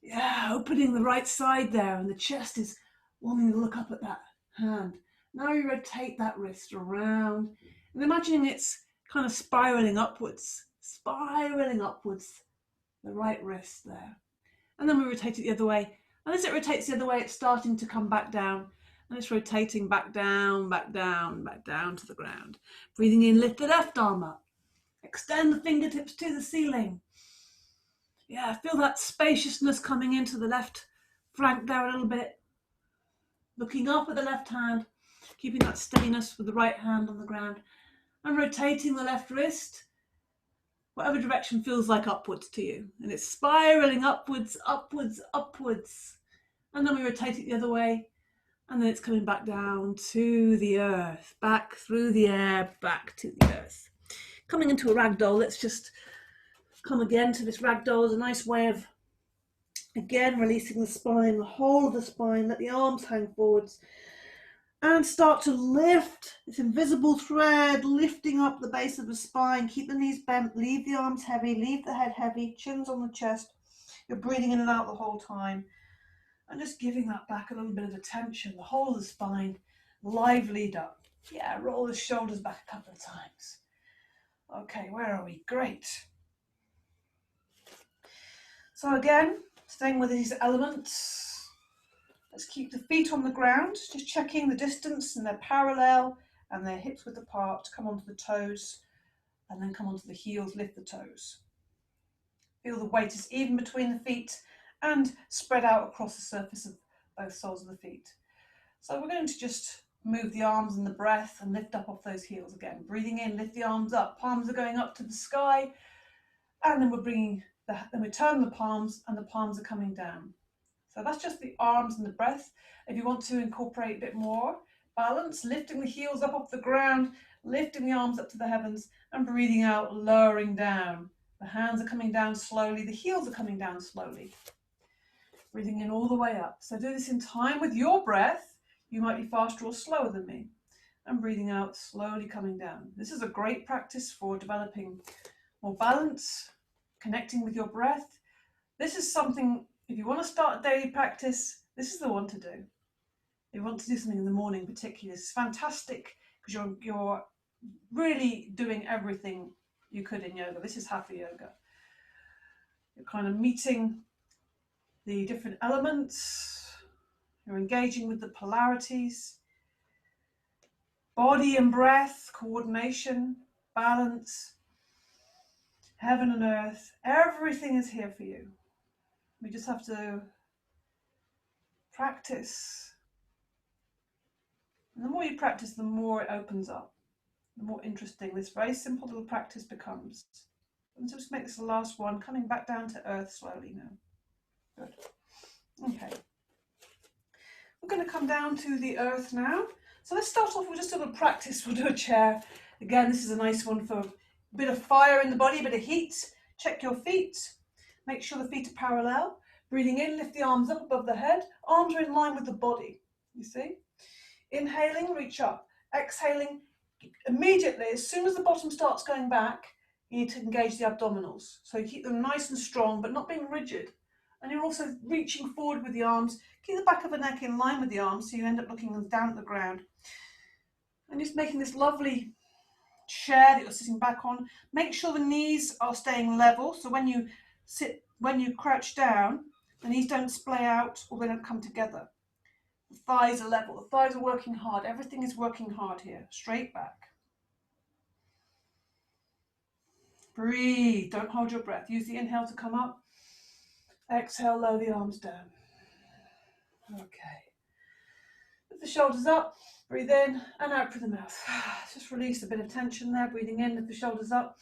Yeah, opening the right side there, and the chest is wanting to look up at that hand. Now you rotate that wrist around and imagining it's kind of spiraling upwards, the right wrist there. And then we rotate it the other way. And as it rotates the other way, it's starting to come back down. And it's rotating back down, back down, back down to the ground. Breathing in, lift the left arm up. Extend the fingertips to the ceiling. Yeah, feel that spaciousness coming into the left flank there a little bit. Looking up at the left hand, keeping that steadiness with the right hand on the ground. And rotating the left wrist, whatever direction feels like upwards to you. And it's spiraling upwards, upwards, upwards. And then we rotate it the other way. And then it's coming back down to the earth, back through the air, back to the earth. Coming into a ragdoll, let's just come again to this ragdoll. It's a nice way of, again, releasing the spine, the whole of the spine. Let the arms hang forwards. And start to lift this invisible thread, lifting up the base of the spine. Keep the knees bent, leave the arms heavy, leave the head heavy, chins on the chest. You're breathing in and out the whole time. And just giving that back a little bit of attention, the whole of the spine, livelied up. Yeah, roll the shoulders back a couple of times. Okay, where are we? Great. So again, staying with these elements, let's keep the feet on the ground, just checking the distance and they're parallel and their hips width apart. Come onto the toes and then come onto the heels, lift the toes. Feel the weight is even between the feet and spread out across the surface of both soles of the feet. So we're going to just move the arms and the breath and lift up off those heels again. Breathing in, lift the arms up. Palms are going up to the sky. And then then we turn the palms and the palms are coming down. So that's just the arms and the breath. If you want to incorporate a bit more balance, lifting the heels up off the ground, lifting the arms up to the heavens and breathing out, lowering down. The hands are coming down slowly. The heels are coming down slowly. Breathing in all the way up. So do this in time with your breath. You might be faster or slower than me. And breathing out, slowly coming down. This is a great practice for developing more balance, connecting with your breath. This is something, if you want to start a daily practice, this is the one to do. If you want to do something in the morning particularly, this is fantastic because you're really doing everything you could in yoga. This is Hatha Yoga. You're kind of meeting the different elements. You're engaging with the polarities. Body and breath, coordination, balance, heaven and earth, everything is here for you. We just have to practice. And the more you practice, the more it opens up, the more interesting this very simple little practice becomes. And just make this the last one, coming back down to earth slowly now. Good. Okay. We're going to come down to the earth now. So let's start off with just a little practice. We'll do a chair. Again, this is a nice one for a bit of fire in the body, a bit of heat. Check your feet. Make sure the feet are parallel. Breathing in, lift the arms up above the head. Arms are in line with the body, you see. Inhaling, reach up. Exhaling, immediately, as soon as the bottom starts going back, you need to engage the abdominals. So you keep them nice and strong, but not being rigid. And you're also reaching forward with the arms. Keep the back of the neck in line with the arms, so you end up looking down at the ground. And just making this lovely chair that you're sitting back on. Make sure the knees are staying level. So when you crouch down, the knees don't splay out or they don't come together. The thighs are level. The thighs are working hard. Everything is working hard here. Straight back. Breathe. Don't hold your breath. Use the inhale to come up. Exhale, lower the arms down. Okay. Lift the shoulders up. Breathe in and out through the mouth. Just release a bit of tension there. Breathing in, lift the shoulders up.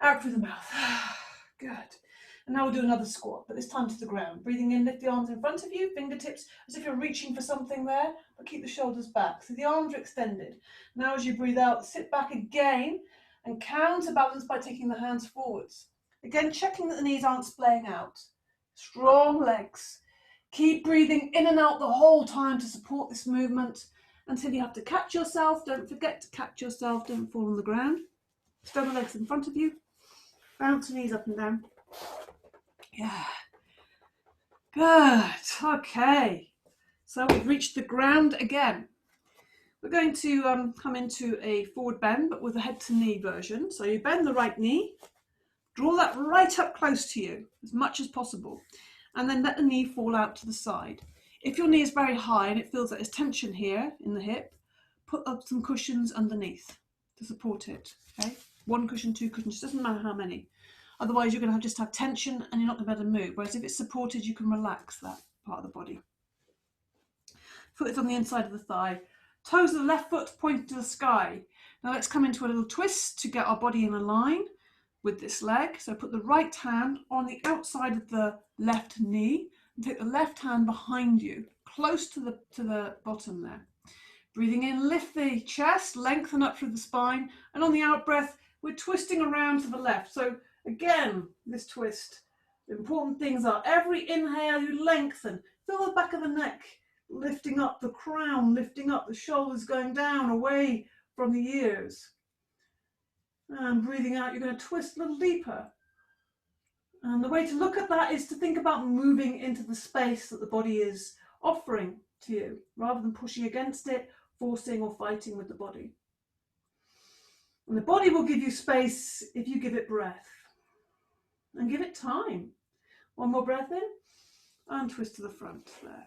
Out through the mouth. Good. And now we'll do another squat, but this time to the ground. Breathing in, lift the arms in front of you, fingertips as if you're reaching for something there, but keep the shoulders back. So the arms are extended. Now as you breathe out, sit back again and counterbalance by taking the hands forwards. Again, checking that the knees aren't splaying out. Strong legs. Keep breathing in and out the whole time to support this movement until you have to catch yourself. Don't forget to catch yourself. Don't fall on the ground. Stow the legs in front of you. Bounce the knees up and down. Yeah. Good. Okay. So we've reached the ground again. We're going to come into a forward bend, but with a head to knee version. So you bend the right knee. Draw that right up close to you as much as possible. And then let the knee fall out to the side. If your knee is very high and it feels like there's tension here in the hip, put up some cushions underneath to support it. Okay, 1 cushion, 2 cushions, doesn't matter how many. Otherwise, you're going to just have tension and you're not going to be able to move. Whereas if it's supported, you can relax that part of the body. Foot is on the inside of the thigh. Toes of the left foot pointing to the sky. Now let's come into a little twist to get our body in a line with this leg. So put the right hand on the outside of the left knee and take the left hand behind you, close to the bottom there. Breathing in, lift the chest, lengthen up through the spine, and on the out breath, we're twisting around to the left. So again, this twist, the important things are every inhale you lengthen, feel the back of the neck, lifting up the crown, lifting up the shoulders, going down away from the ears. And breathing out, you're going to twist a little deeper. And the way to look at that is to think about moving into the space that the body is offering to you, rather than pushing against it, forcing or fighting with the body. And the body will give you space if you give it breath. And give it time. 1 more breath in, and twist to the front there.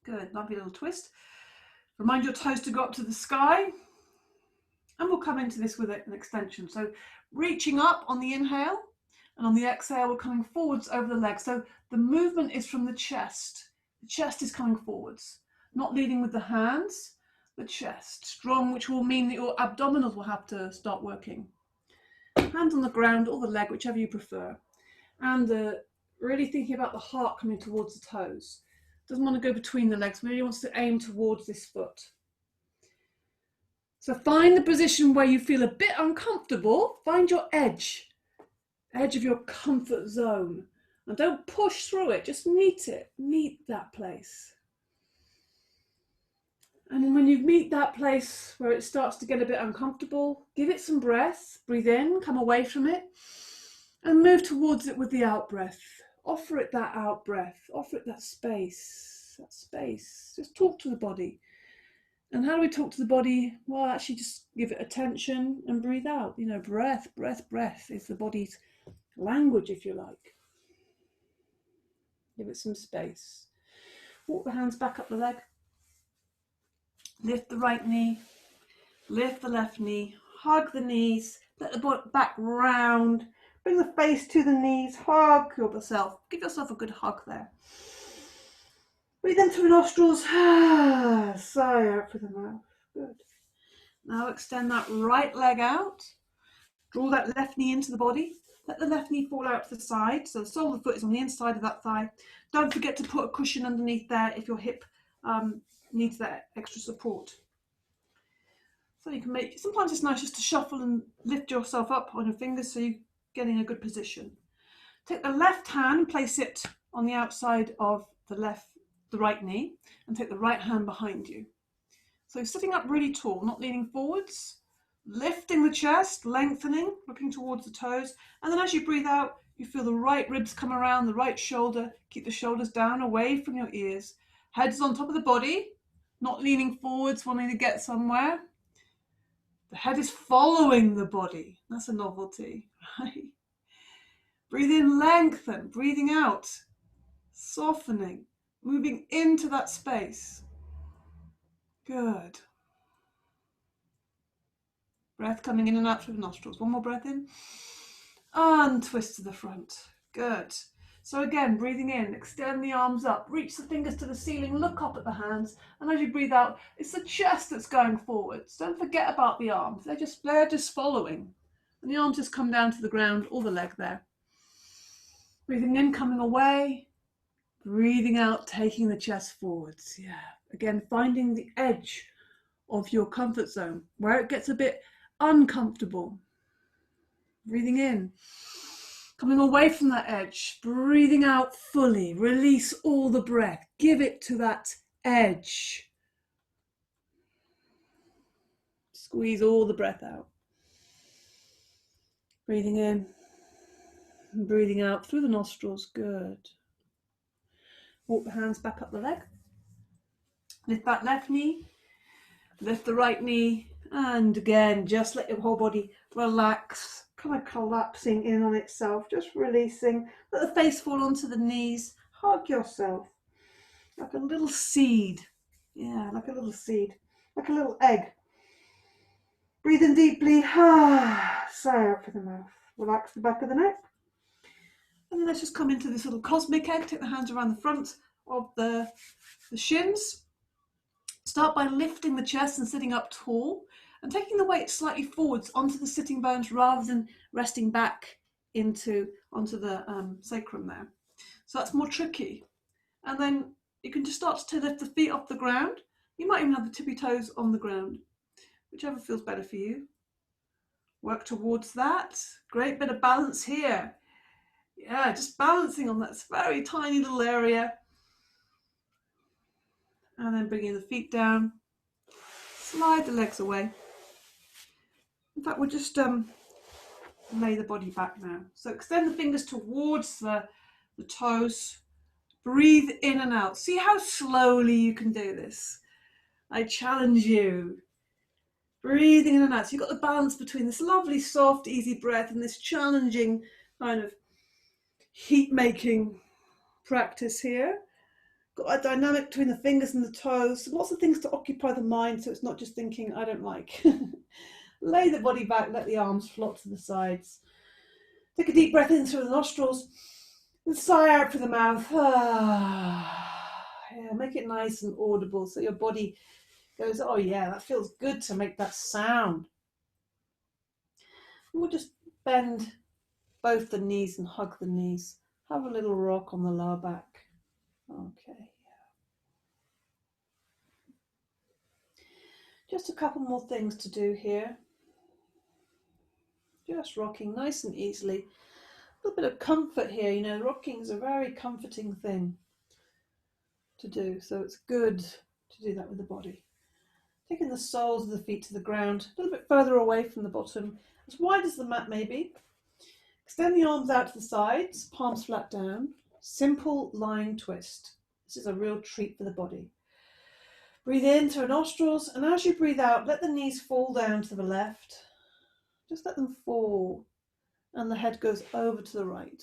Good, lovely little twist. Remind your toes to go up to the sky. And we'll come into this with an extension. So reaching up on the inhale, and on the exhale, we're coming forwards over the legs. So the movement is from the chest. The chest is coming forwards, not leading with the hands, the chest. Strong, which will mean that your abdominals will have to start working. Hands on the ground or the leg, whichever you prefer. And really thinking about the heart coming towards the toes. Doesn't want to go between the legs, really wants to aim towards this foot. So find the position where you feel a bit uncomfortable. Find your edge of your comfort zone. And don't push through it, just meet that place. And when you meet that place where it starts to get a bit uncomfortable, give it some breath, breathe in, come away from it, and move towards it with the out breath. Offer it that out breath, offer it that space. Just talk to the body. And how do we talk to the body? Well, actually just give it attention and breathe out. You know, breath is the body's language, if you like. Give it some space. Walk the hands back up the leg. Lift the right knee, lift the left knee, hug the knees, let the back round, bring the face to the knees, hug yourself, give yourself a good hug there. Breathe in through the nostrils, sigh out through the mouth. Good. Now extend that right leg out, draw that left knee into the body, let the left knee fall out to the side, so the sole of the foot is on the inside of that thigh. Don't forget to put a cushion underneath there if your hip needs that extra support. So you can make, sometimes it's nice just to shuffle and lift yourself up on your fingers so you're getting a good position. Take the left hand and place it on the outside of the right knee, and take the right hand behind you. So sitting up really tall, not leaning forwards, lifting the chest, lengthening, looking towards the toes, and then as you breathe out, you feel the right ribs come around, the right shoulder, keep the shoulders down away from your ears, head's on top of the body, not leaning forwards, wanting to get somewhere. The head is following the body. That's a novelty, right? Breathe in, lengthen, breathing out, softening, moving into that space. Good. Breath coming in and out through the nostrils. One more breath in. And twist to the front. Good. So again, breathing in, extend the arms up, reach the fingers to the ceiling, look up at the hands, and as you breathe out, it's the chest that's going forwards. Don't forget about the arms. They're just following. And the arms just come down to the ground, or the leg there. Breathing in, coming away. Breathing out, taking the chest forwards. Yeah. Again, finding the edge of your comfort zone, where it gets a bit uncomfortable. Breathing in, coming away from that edge, breathing out fully, release all the breath, give it to that edge. Squeeze all the breath out. Breathing in, and breathing out through the nostrils, good. Walk the hands back up the leg. Lift that left knee, lift the right knee, and again, just let your whole body relax, kind of collapsing in on itself, just releasing. Let the face fall onto the knees, hug yourself, like a little seed. Yeah, like a little seed, like a little egg. Breathe in deeply, sigh out through the mouth. Relax the back of the neck. And let's just come into this little cosmic egg. Take the hands around the front of the shins. Start by lifting the chest and sitting up tall and taking the weight slightly forwards onto the sitting bones rather than resting back onto the sacrum there. So that's more tricky. And then you can just start to lift the feet off the ground. You might even have the tippy toes on the ground, whichever feels better for you. Work towards that. Great bit of balance here. Yeah, just balancing on that very tiny little area. And then bringing the feet down. Slide the legs away. In fact, we'll just lay the body back now. So extend the fingers towards the toes. Breathe in and out. See how slowly you can do this. I challenge you. Breathing in and out. So you've got the balance between this lovely, soft, easy breath and this challenging kind of heat-making practice here. Got a dynamic between the fingers and the toes. Lots of things to occupy the mind so it's not just thinking, I don't like. Lay the body back, let the arms flop to the sides. Take a deep breath in through the nostrils and sigh out through the mouth. Yeah, make it nice and audible so your body goes, oh yeah, that feels good to make that sound. And we'll just bend both the knees and hug the knees. Have a little rock on the lower back. Okay. Just a couple more things to do here. Just rocking nice and easily. A little bit of comfort here. You know, rocking is a very comforting thing to do, so it's good to do that with the body. Taking the soles of the feet to the ground, a little bit further away from the bottom, as wide as the mat maybe. Extend the arms out to the sides, palms flat down. Simple lying twist. This is a real treat for the body. Breathe in through nostrils, and as you breathe out, let the knees fall down to the left. Just let them fall, and the head goes over to the right.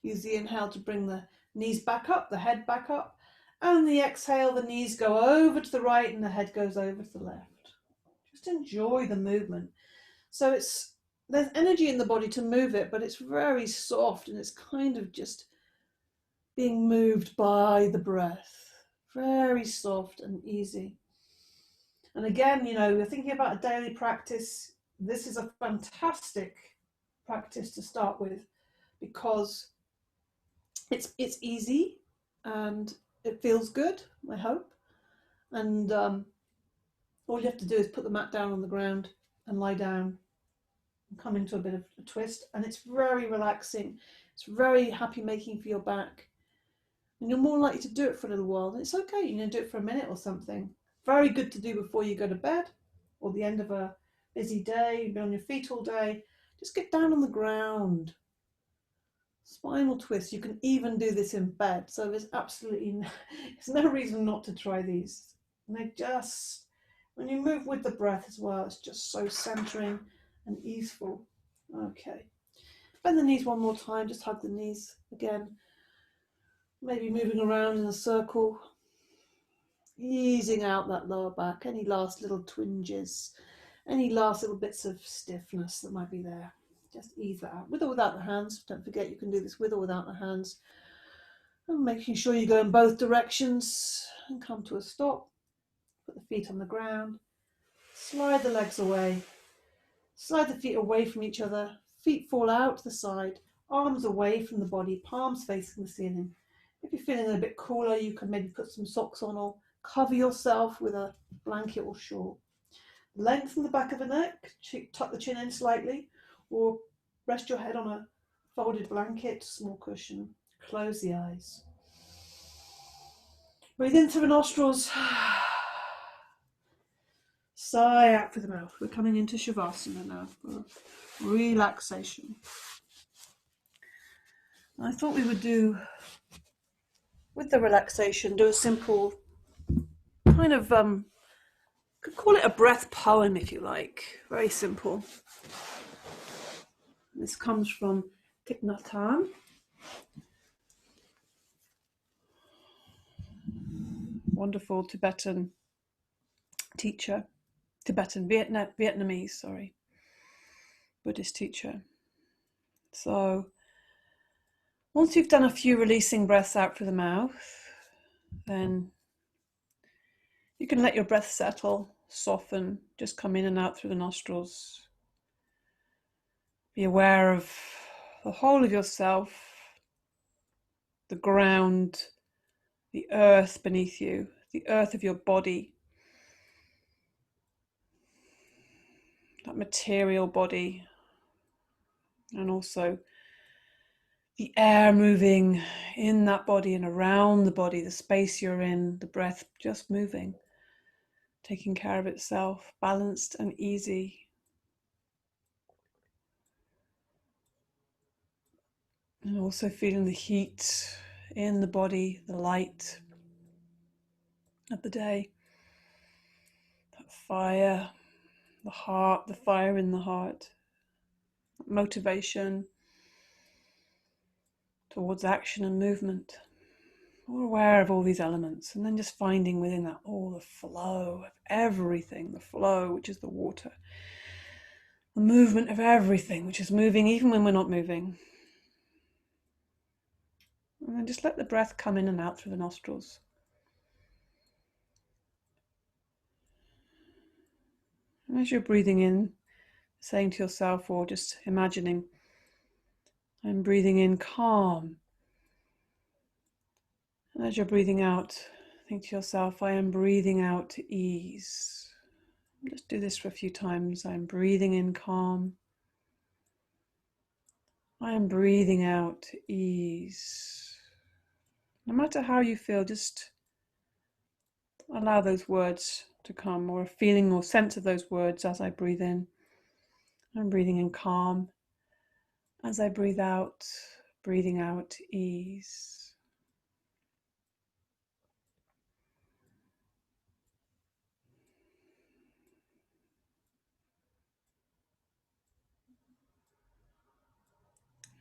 Use the inhale to bring the knees back up, the head back up, And the exhale, the knees go over to the right and the head goes over to the left. Just enjoy the movement. So there's energy in the body to move it, but it's very soft and it's kind of just being moved by the breath. Very soft and easy. And again, you're thinking about a daily practice. This is a fantastic practice to start with because it's easy and it feels good, I hope. And all you have to do is put the mat down on the ground and lie down and come into a bit of a twist. And it's very relaxing. It's very happy making for your back. And you're more likely to do it for a little while. And it's okay, do it for a minute or something. Very good to do before you go to bed or the end of a busy day. You've been on your feet all day. Just get down on the ground. Spinal twist. You can even do this in bed. So there's no reason not to try these. And when you move with the breath as well, it's just so centering and easeful. Okay. Bend the knees one more time. Just hug the knees again. Maybe moving around in a circle. Easing out that lower back. Any last little twinges. Any last little bits of stiffness that might be there. Just ease that out. With or without the hands. Don't forget you can do this with or without the hands. And making sure you go in both directions and come to a stop. Put the feet on the ground. Slide the legs away. Slide the feet away from each other. Feet fall out to the side. Arms away from the body. Palms facing the ceiling. If you're feeling a bit cooler, you can maybe put some socks on or cover yourself with a blanket or shawl. Lengthen the back of the neck. Tuck the chin in slightly. Or rest your head on a folded blanket, small cushion. Close the eyes. Breathe in through the nostrils. Sigh out through the mouth. We're coming into Shavasana now for relaxation. I thought we would do, with the relaxation, do a simple kind of, could call it a breath poem if you like. Very simple. This comes from Thich Nhat Hanh. Wonderful Tibetan teacher. Vietnamese, Buddhist teacher. So once you've done a few releasing breaths out through the mouth, then you can let your breath settle, soften, just come in and out through the nostrils. Be aware of the whole of yourself, the ground, the earth beneath you, the earth of your body, that material body, and also the air moving in that body and around the body, the space you're in, the breath just moving, taking care of itself, balanced and easy. And also feeling the heat in the body, the light of the day, that fire, the heart, the fire in the heart, motivation towards action and movement. We're aware of all these elements, and then just finding within that all the flow of everything, the flow, which is the water, the movement of everything, which is moving even when we're not moving. And then just let the breath come in and out through the nostrils. And as you're breathing in, saying to yourself or just imagining, I'm breathing in calm. And as you're breathing out, think to yourself, I am breathing out ease. Just do this for a few times. I'm breathing in calm. I am breathing out ease. No matter how you feel, just allow those words to come, or a feeling or sense of those words as I breathe in. I'm breathing in calm. As I breathe out, breathing out ease.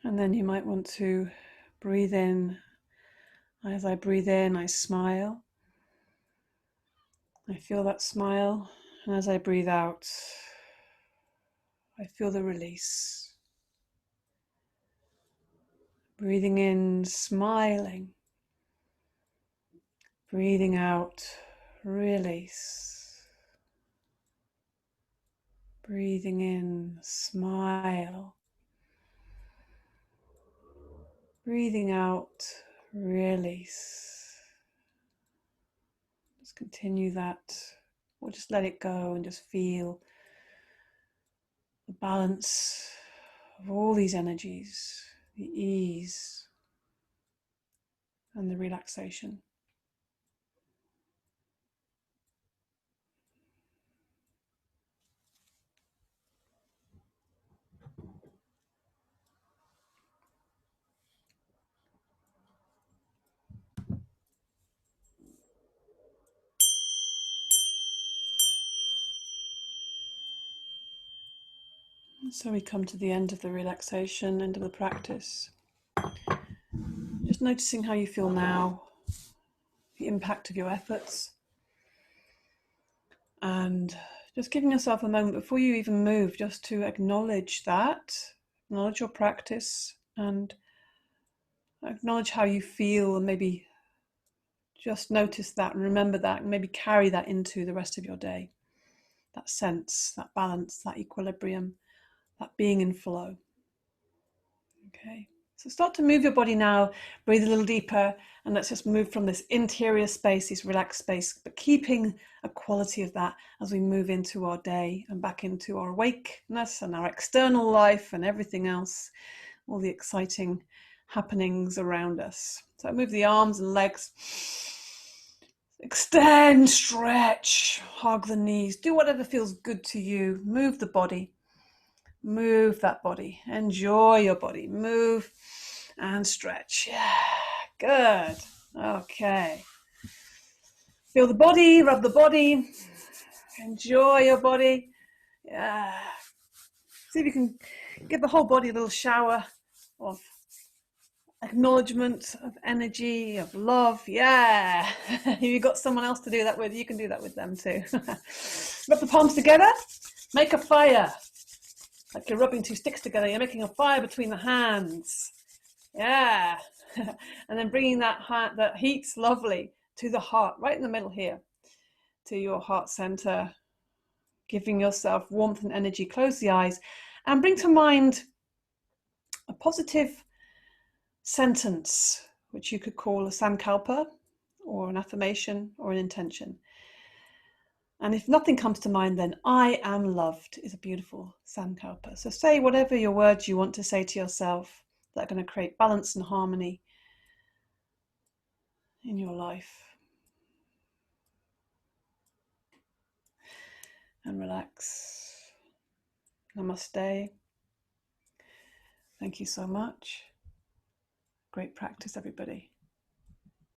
And then you might want to breathe in As I breathe in, I smile. I feel that smile. And as I breathe out, I feel the release. Breathing in, smiling. Breathing out, release. Breathing in, smile. Breathing out, release. Just continue that, or just let it go and just feel the balance of all these energies, the ease and the relaxation. So we come to the end of the relaxation, end of the practice. Just noticing how you feel now, the impact of your efforts, and just giving yourself a moment before you even move, just to acknowledge that, acknowledge your practice, and acknowledge how you feel, and maybe just notice that and remember that, and maybe carry that into the rest of your day. That sense, that balance, that equilibrium, that being in flow. Okay, so start to move your body now. Breathe a little deeper, and let's just move from this interior space, this relaxed space, but keeping a quality of that as we move into our day and back into our awakeness and our external life and everything else, all the exciting happenings around us. So move the arms and legs. Extend, stretch, hug the knees, do whatever feels good to you. Move the body, move that body, enjoy your body, move and stretch. Yeah, good. Okay. Feel the body, rub the body, enjoy your body. Yeah. See if you can give the whole body a little shower of acknowledgement, of energy, of love. Yeah. If you've got someone else to do that with, you can do that with them too. Rub the palms together, make a fire. Like you're rubbing two sticks together, you're making a fire between the hands. Yeah. And then bringing that heat's lovely to the heart, right in the middle here, to your heart center, giving yourself warmth and energy. Close the eyes and bring to mind a positive sentence, which you could call a sankalpa or an affirmation or an intention. And if nothing comes to mind, then I am loved is a beautiful sankalpa. So say whatever your words you want to say to yourself that are going to create balance and harmony in your life. And relax. Namaste. Thank you so much. Great practice, everybody.